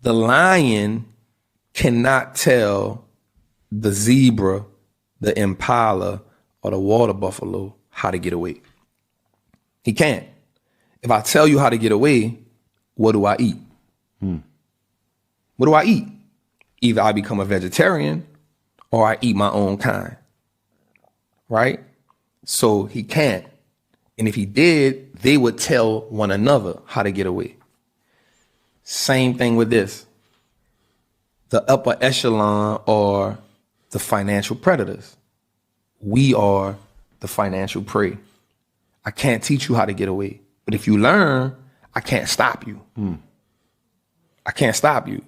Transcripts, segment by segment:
The lion cannot tell the zebra, the impala, or the water buffalo how to get away. He can't. If I tell you how to get away, what do I eat? What do I eat? Either I become a vegetarian or I eat my own kind, right? So he can't. And if he did, they would tell one another how to get away. Same thing with this. The upper echelon are the financial predators. We are the financial prey. I can't teach you how to get away. But if you learn, I can't stop you. I can't stop you.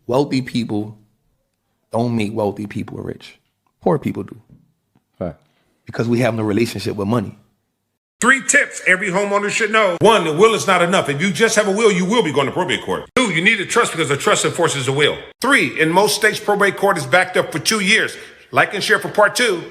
Wealthy people don't make wealthy people rich. Poor people do. Right. Because we have no relationship with money. 3 tips every homeowner should know. 1, the will is not enough. If you just have a will, you will be going to probate court. 2, you need a trust because the trust enforces the will. 3, in most states, probate court is backed up for 2 years. Like and share for part 2.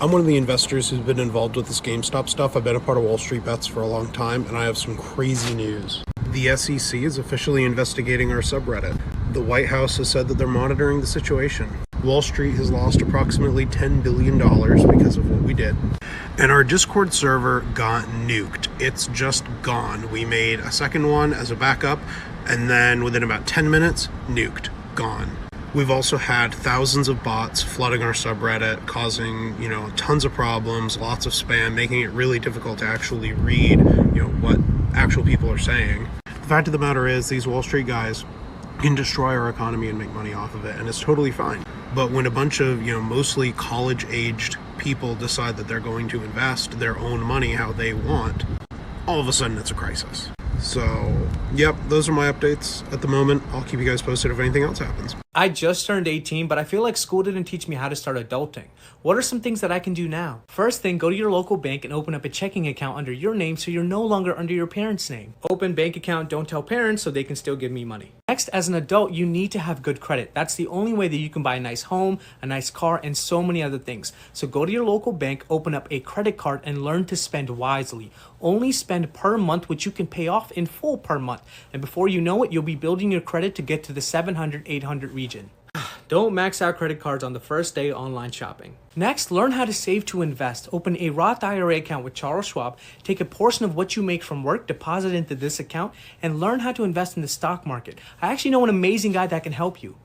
I'm one of the investors who's been involved with this GameStop stuff. I've been a part of Wall Street Bets for a long time, and I have some crazy news. The SEC is officially investigating our subreddit. The White House has said that they're monitoring the situation. Wall Street has lost approximately $10 billion because of what we did. And our Discord server got nuked. It's just gone. We made a second one as a backup, and then within about 10 minutes, nuked, gone. We've also had thousands of bots flooding our subreddit, causing, tons of problems, lots of spam, making it really difficult to actually read, what actual people are saying. The fact of the matter is, these Wall Street guys can destroy our economy and make money off of it, and it's totally fine. But when a bunch of, mostly college-aged people decide that they're going to invest their own money how they want, all of a sudden it's a crisis. So, yep, those are my updates at the moment. I'll keep you guys posted if anything else happens. I just turned 18, but I feel like school didn't teach me how to start adulting. What are some things that I can do now? First thing, go to your local bank and open up a checking account under your name so you're no longer under your parents' name. Open bank account, don't tell parents so they can still give me money. Next, as an adult, you need to have good credit. That's the only way that you can buy a nice home, a nice car, and so many other things. So go to your local bank, open up a credit card, and learn to spend wisely. Only spend per month, which you can pay off in full per month. And before you know it, you'll be building your credit to get to the 700, 800 region. Don't max out credit cards on the first day online shopping. Next, learn how to save to invest. Open a Roth IRA account with Charles Schwab, take a portion of what you make from work, deposit into this account, and learn how to invest in the stock market. I actually know an amazing guy that can help you.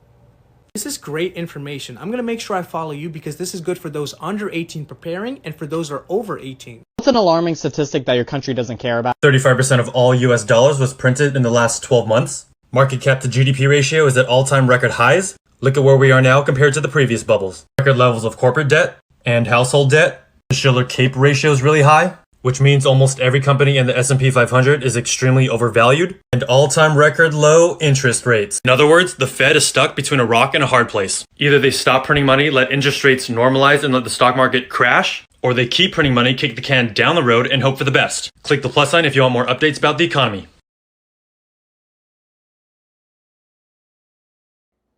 This is great information. I'm going to make sure I follow you because this is good for those under 18 preparing and for those that are over 18. What's an alarming statistic that your country doesn't care about? 35% of all US dollars was printed in the last 12 months. Market cap to GDP ratio is at all-time record highs. Look at where we are now compared to the previous bubbles. Record levels of corporate debt and household debt. The Shiller-Cape ratio is really high, which means almost every company in the S&P 500 is extremely overvalued. And all-time record low interest rates. In other words, the Fed is stuck between a rock and a hard place. Either they stop printing money, let interest rates normalize and let the stock market crash, or they keep printing money, kick the can down the road, and hope for the best. Click the plus sign if you want more updates about the economy.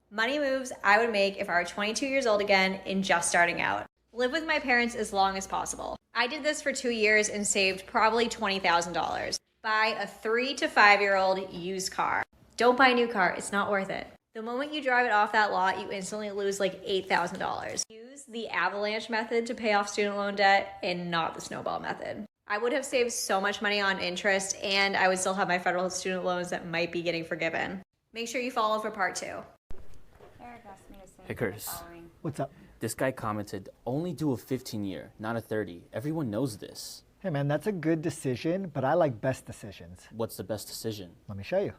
Money moves I would make if I were 22 years old again and just starting out. Live with my parents as long as possible. I did this for 2 years and saved probably $20,000. Buy a 3 to 5 year old used car. Don't buy a new car, it's not worth it. The moment you drive it off that lot, you instantly lose like $8,000. Use the avalanche method to pay off student loan debt and not the snowball method. I would have saved so much money on interest and I would still have my federal student loans that might be getting forgiven. Make sure you follow for part 2. Hey Curtis, what's up? This guy commented, only do a 15-year, not a 30. Everyone knows this. Hey man, that's a good decision, but I like best decisions. What's the best decision? Let me show you.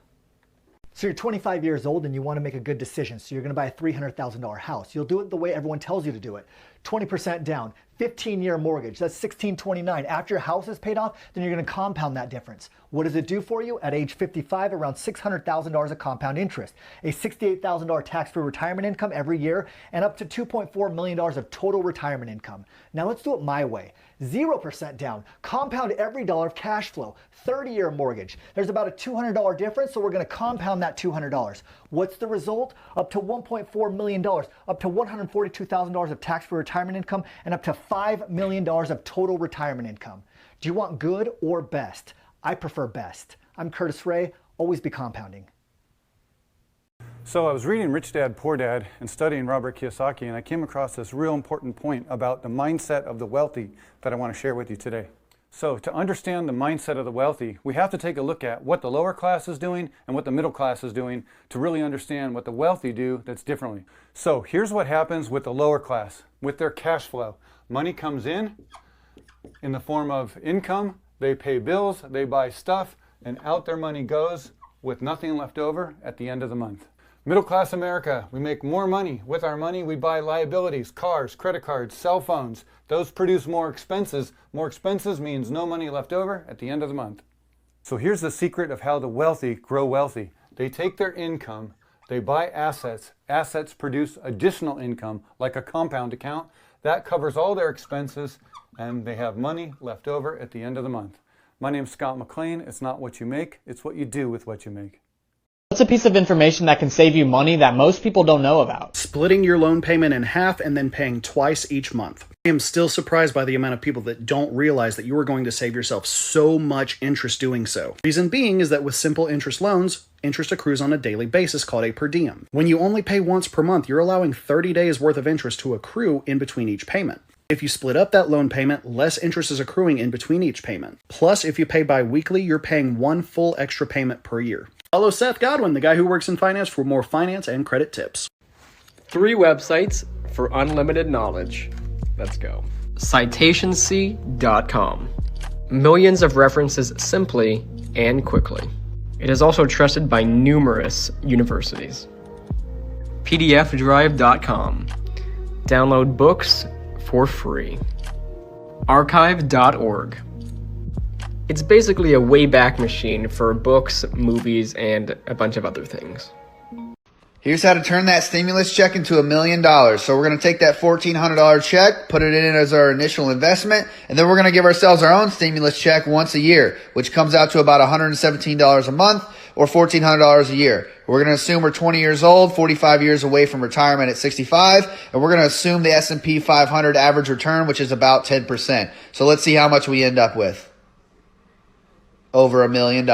So you're 25 years old and you want to make a good decision. So you're going to buy a $300,000 house. You'll do it the way everyone tells you to do it. 20% down, 15-year mortgage. That's $1,629. After your house is paid off, then you're going to compound that difference. What does it do for you? At age 55, around $600,000 of compound interest, a $68,000 tax-free retirement income every year, and up to $2.4 million of total retirement income. Now let's do it my way. 0% down, compound every dollar of cash flow, 30-year mortgage. There's about a $200 difference, so we're going to compound that $200. What's the result? Up to $1.4 million, up to $142,000 of tax-free retirement income, and up to $5 million of total retirement income. Do you want good or best? I prefer best. I'm Curtis Ray. Always be compounding. So I was reading Rich Dad, Poor Dad and studying Robert Kiyosaki, and I came across this real important point about the mindset of the wealthy that I want to share with you today. So to understand the mindset of the wealthy, we have to take a look at what the lower class is doing and what the middle class is doing to really understand what the wealthy do that's differently. So here's what happens with the lower class, with their cash flow. Money comes in the form of income, they pay bills, they buy stuff, and out their money goes with nothing left over at the end of the month. Middle class America, we make more money. With our money, we buy liabilities, cars, credit cards, cell phones. Those produce more expenses. More expenses means no money left over at the end of the month. So here's the secret of how the wealthy grow wealthy. They take their income, they buy assets. Assets produce additional income, like a compound account. That covers all their expenses, and they have money left over at the end of the month. My name's Scott McLean. It's not what you make, it's what you do with what you make. What's a piece of information that can save you money that most people don't know about? Splitting your loan payment in half and then paying twice each month. I am still surprised by the amount of people that don't realize that you are going to save yourself so much interest doing so. Reason being is that with simple interest loans, interest accrues on a daily basis called a per diem. When you only pay once per month, you're allowing 30 days worth of interest to accrue in between each payment. If you split up that loan payment, less interest is accruing in between each payment. Plus, if you pay bi-weekly, you're paying one full extra payment per year. Follow Seth Godwin, the guy who works in finance, for more finance and credit tips. 3 websites for unlimited knowledge. Let's go. CitationC.com. Millions of references simply and quickly. It is also trusted by numerous universities. PDFdrive.com. Download books for free. Archive.org. It's basically a Wayback Machine for books, movies, and a bunch of other things. Here's how to turn that stimulus check into $1 million. So we're going to take that $1,400 check, put it in as our initial investment, and then we're going to give ourselves our own stimulus check once a year, which comes out to about $117 a month or $1,400 a year. We're going to assume we're 20 years old, 45 years away from retirement at 65, and we're going to assume the S&P 500 average return, which is about 10%. So let's see how much we end up with. Over $1 million.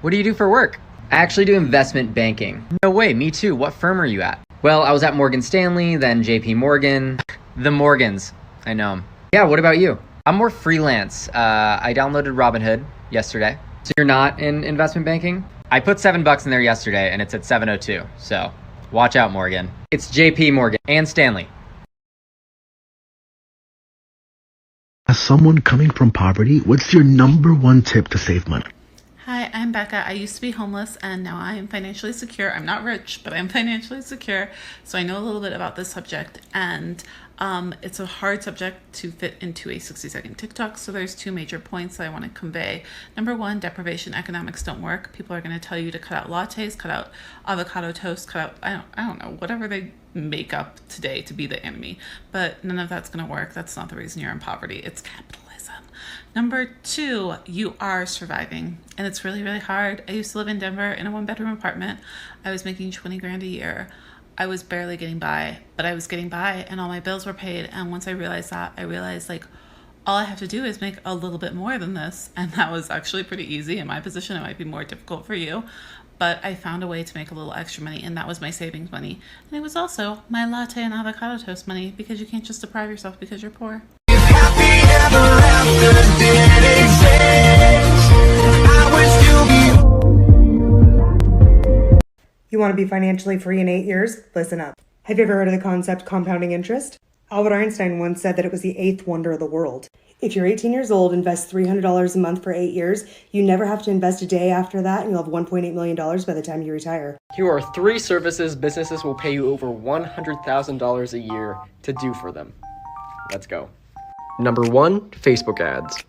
What do you do for work? I actually do investment banking. No way, me too. What firm are you at? Well, I was at Morgan Stanley, then JP Morgan. The Morgans. I know 'em. Yeah, what about you? I'm more freelance. I downloaded Robinhood yesterday. So you're not in investment banking? I put $7 in there yesterday and it's at 702. So watch out, Morgan. It's JP Morgan and Stanley. As someone coming from poverty, what's your #1 tip to save money? Hi, I'm Becca. I used to be homeless and now I am financially secure. I'm not rich, but I'm financially secure. So I know a little bit about this subject, and it's a hard subject to fit into a 60-second TikTok. So there's 2 major points that I want to convey. Number 1, deprivation economics don't work. People are going to tell you to cut out lattes, cut out avocado toast, cut out, I don't know, whatever they make up today to be the enemy. But none of that's going to work. That's not the reason you're in poverty. It's capitalism. Number 2, you are surviving, and it's really, really hard. I used to live in Denver in a 1-bedroom apartment. I was making 20 grand a year. I was barely getting by, but I was getting by and all my bills were paid. And once I realized that, I realized like all I have to do is make a little bit more than this. And that was actually pretty easy. In my position, it might be more difficult for you, but I found a way to make a little extra money, and that was my savings money. And it was also my latte and avocado toast money, because you can't just deprive yourself because you're poor. You want to be financially free in 8 years? Listen up. Have you ever heard of the concept compounding interest? Albert Einstein once said that it was the 8th wonder of the world. If you're 18 years old, invest $300 a month for 8 years, you never have to invest a day after that, and you'll have $1.8 million by the time you retire. Here are 3 services businesses will pay you over $100,000 a year to do for them. Let's go. Number 1, Facebook ads.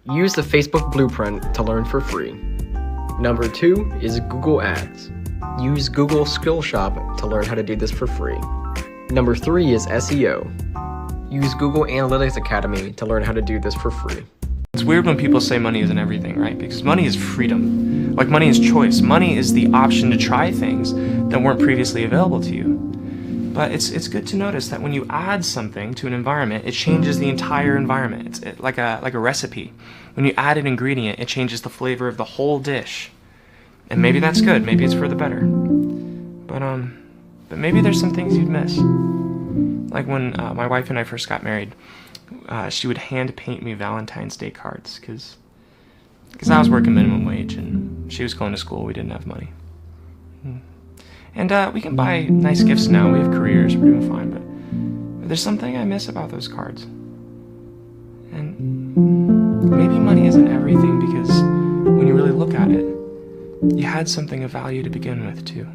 Use the Facebook blueprint to learn for free. Number 2 is Google Ads. Use Google Skillshop to learn how to do this for free. Number 3 is SEO. Use Google Analytics Academy to learn how to do this for free. It's weird when people say money isn't everything, right? Because money is freedom. Like, money is choice. Money is the option to try things that weren't previously available to you. But it's good to notice that when you add something to an environment, it changes the entire environment. It's like a recipe. When you add an ingredient, it changes the flavor of the whole dish. And maybe that's good. Maybe it's for the better. But maybe there's some things you'd miss. Like when my wife and I first got married, she would hand paint me Valentine's Day cards because I was working minimum wage and she was going to school. We didn't have money. And we can buy nice gifts now. We have careers. We're doing fine. But there's something I miss about those cards. And maybe money isn't everything because when you really look at it, you had something of value to begin with, too.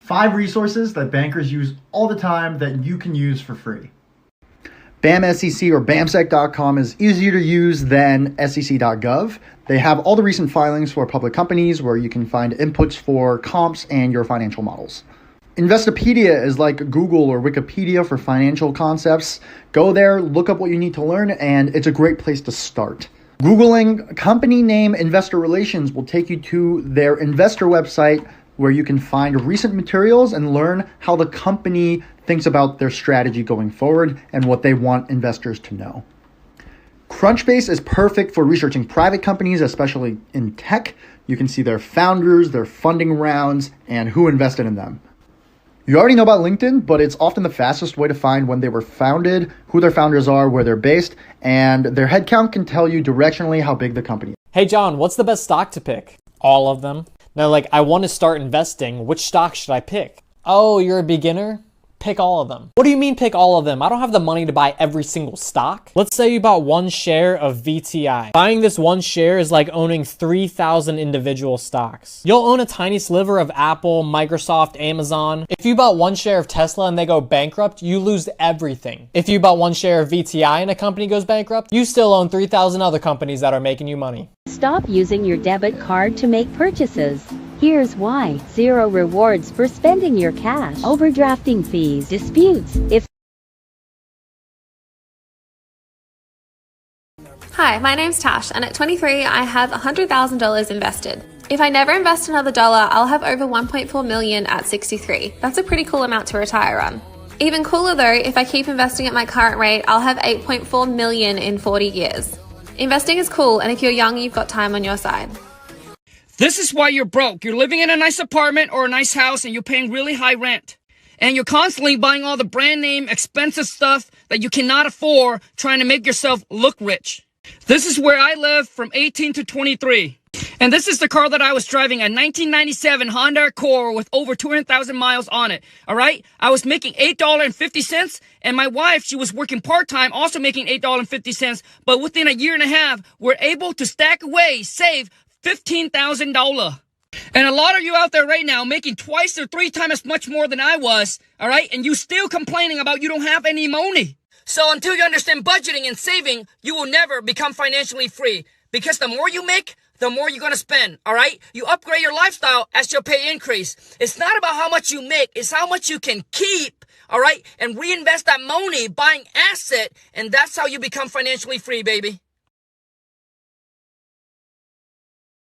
5 resources that bankers use all the time that you can use for free. BAMSEC or BAMSEC.com is easier to use than SEC.gov. They have all the recent filings for public companies where you can find inputs for comps and your financial models. Investopedia is like Google or Wikipedia for financial concepts. Go there, look up what you need to learn, and it's a great place to start. Googling company name investor relations will take you to their investor website where you can find recent materials and learn how the company thinks about their strategy going forward and what they want investors to know. Crunchbase is perfect for researching private companies, especially in tech. You can see their founders, their funding rounds, and who invested in them. You already know about LinkedIn, but it's often the fastest way to find when they were founded, who their founders are, where they're based, and their headcount can tell you directionally how big the company is. Hey John, what's the best stock to pick? All of them. Now, like, I want to start investing. Which stock should I pick? Oh, you're a beginner? Pick all of them. What do you mean pick all of them? I don't have the money to buy every single stock. Let's say you bought 1 share of VTI. Buying this 1 share is like owning 3,000 individual stocks. You'll own a tiny sliver of Apple, Microsoft, Amazon. If you bought 1 share of Tesla and they go bankrupt, you lose everything. If you bought 1 share of VTI and a company goes bankrupt, you still own 3,000 other companies that are making you money. Stop using your debit card to make purchases. Here's why. 0 rewards for spending your cash. Overdrafting fees. Disputes. Hi, my name's Tash, and at 23, I have $100,000 invested. If I never invest another dollar, I'll have over $1.4 million at 63. That's a pretty cool amount to retire on. Even cooler though, if I keep investing at my current rate, I'll have $8.4 million in 40 years. Investing is cool, and if you're young, you've got time on your side. This is why you're broke. You're living in a nice apartment or a nice house and you're paying really high rent. And you're constantly buying all the brand name, expensive stuff that you cannot afford, trying to make yourself look rich. This is where I live from 18 to 23. And this is the car that I was driving, a 1997 Honda Accord with over 200,000 miles on it. All right? I was making $8.50, and my wife, she was working part-time, also making $8.50. But within a year and a half, we're able to stack away, save $15,000. And a lot of you out there right now making 2 or 3 times as much more than I was, all right? And you still complaining about you don't have any money. So until you understand budgeting and saving, you will never become financially free. Because the more you make, the more you're going to spend, all right? You upgrade your lifestyle as your pay increase. It's not about how much you make, it's how much you can keep, all right? And reinvest that money buying asset, and that's how you become financially free, baby.